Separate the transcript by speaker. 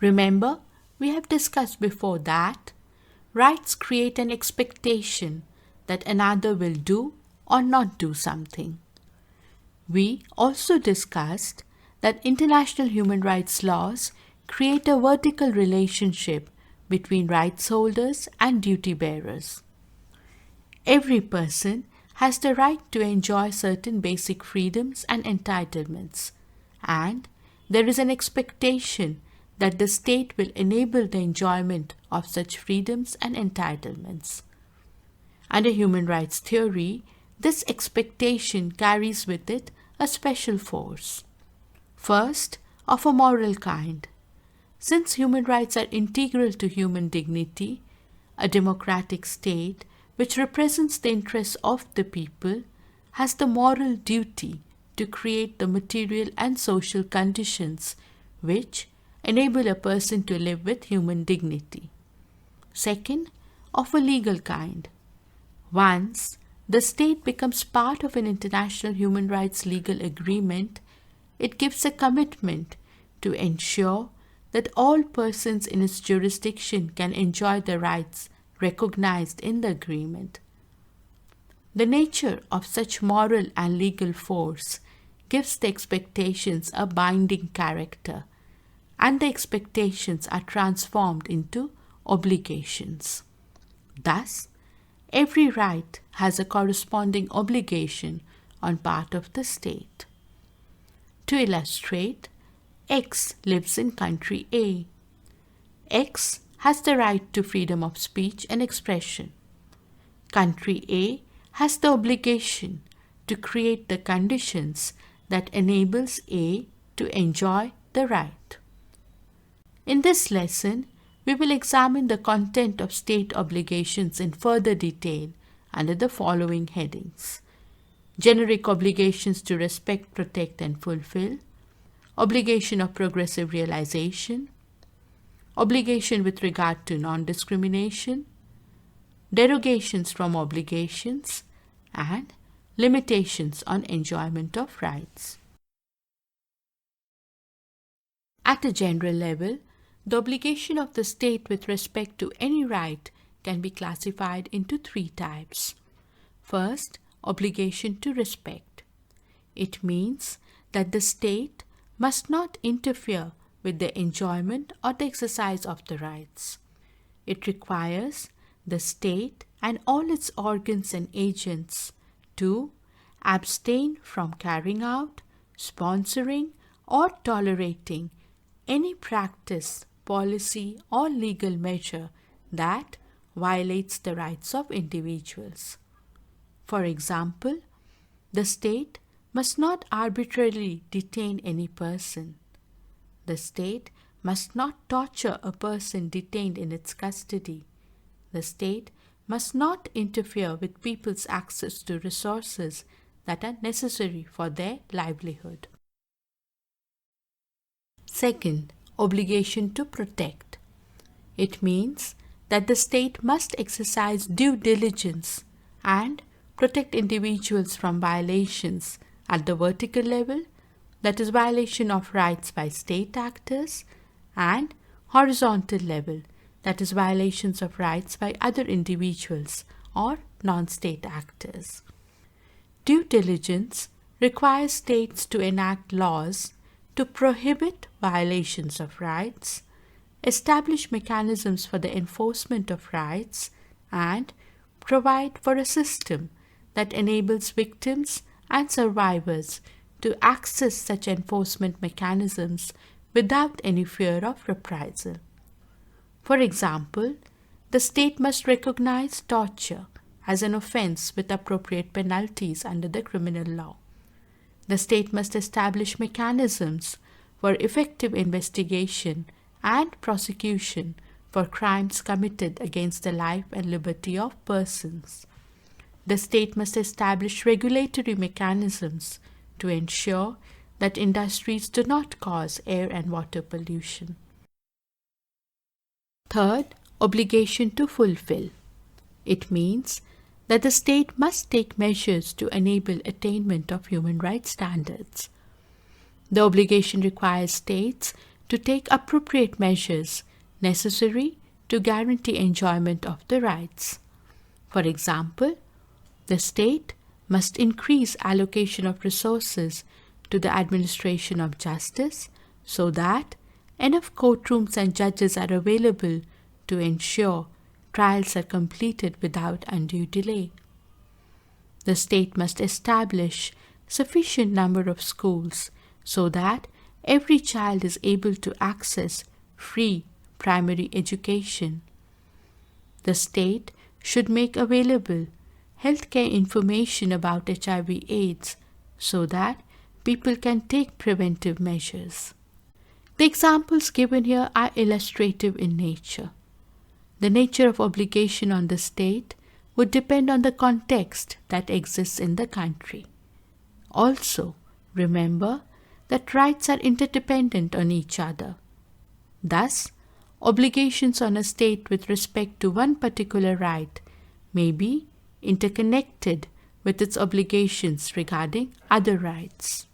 Speaker 1: Remember, we have discussed before that rights create an expectation that another will do or not do something. We also discussed that international human rights laws create a vertical relationship between rights holders and duty bearers. Every person has the right to enjoy certain basic freedoms and entitlements, and there is an expectation that the state will enable the enjoyment of such freedoms and entitlements. Under human rights theory, this expectation carries with it a special force. First, of a moral kind. Since human rights are integral to human dignity, a democratic state, which represents the interests of the people, has the moral duty to create the material and social conditions which enable a person to live with human dignity. Second, of a legal kind. Once the state becomes part of an international human rights legal agreement, it gives a commitment to ensure that all persons in its jurisdiction can enjoy the rights recognized in the agreement. The nature of such moral and legal force gives the expectations a binding character, and the expectations are transformed into obligations. Thus, every right has a corresponding obligation on part of the state. To illustrate, X lives in country A. X has the right to freedom of speech and expression. Country A has the obligation to create the conditions that enables A to enjoy the right. In this lesson, we will examine the content of state obligations in further detail under the following headings: generic obligations to respect, protect, and fulfill, obligation of progressive realization, obligation with regard to non-discrimination, derogations from obligations, and limitations on enjoyment of rights. At a general level, the obligation of the state with respect to any right can be classified into three types. First, obligation to respect. It means that the state must not interfere with the enjoyment or the exercise of the rights. It requires the state and all its organs and agents to abstain from carrying out, sponsoring, or tolerating any practice, policy, or legal measure that violates the rights of individuals. For example, the state must not arbitrarily detain any person. The state must not torture a person detained in its custody. The state must not interfere with people's access to resources that are necessary for their livelihood. Second, obligation to protect. It means that the state must exercise due diligence and protect individuals from violations at the vertical level, that is, violation of rights by state actors, and horizontal level, that is, violations of rights by other individuals or non-state actors. Due diligence requires states to enact laws to prohibit violations of rights, establish mechanisms for the enforcement of rights, and provide for a system that enables victims and survivors to access such enforcement mechanisms without any fear of reprisal. For example, the state must recognize torture as an offense with appropriate penalties under the criminal law. The state must establish mechanisms for effective investigation and prosecution for crimes committed against the life and liberty of persons. The state must establish regulatory mechanisms to ensure that industries do not cause air and water pollution. Third, obligation to fulfill. It means that the state must take measures to enable attainment of human rights standards. The obligation requires states to take appropriate measures necessary to guarantee enjoyment of the rights. For example, the state must increase allocation of resources to the administration of justice so that enough courtrooms and judges are available to ensure trials are completed without undue delay. The state must establish sufficient number of schools so that every child is able to access free primary education. The state should make available healthcare information about HIV/AIDS so that people can take preventive measures. The examples given here are illustrative in nature. The nature of obligation on the state would depend on the context that exists in the country. Also, remember that rights are interdependent on each other. Thus, obligations on a state with respect to one particular right may be interconnected with its obligations regarding other rights.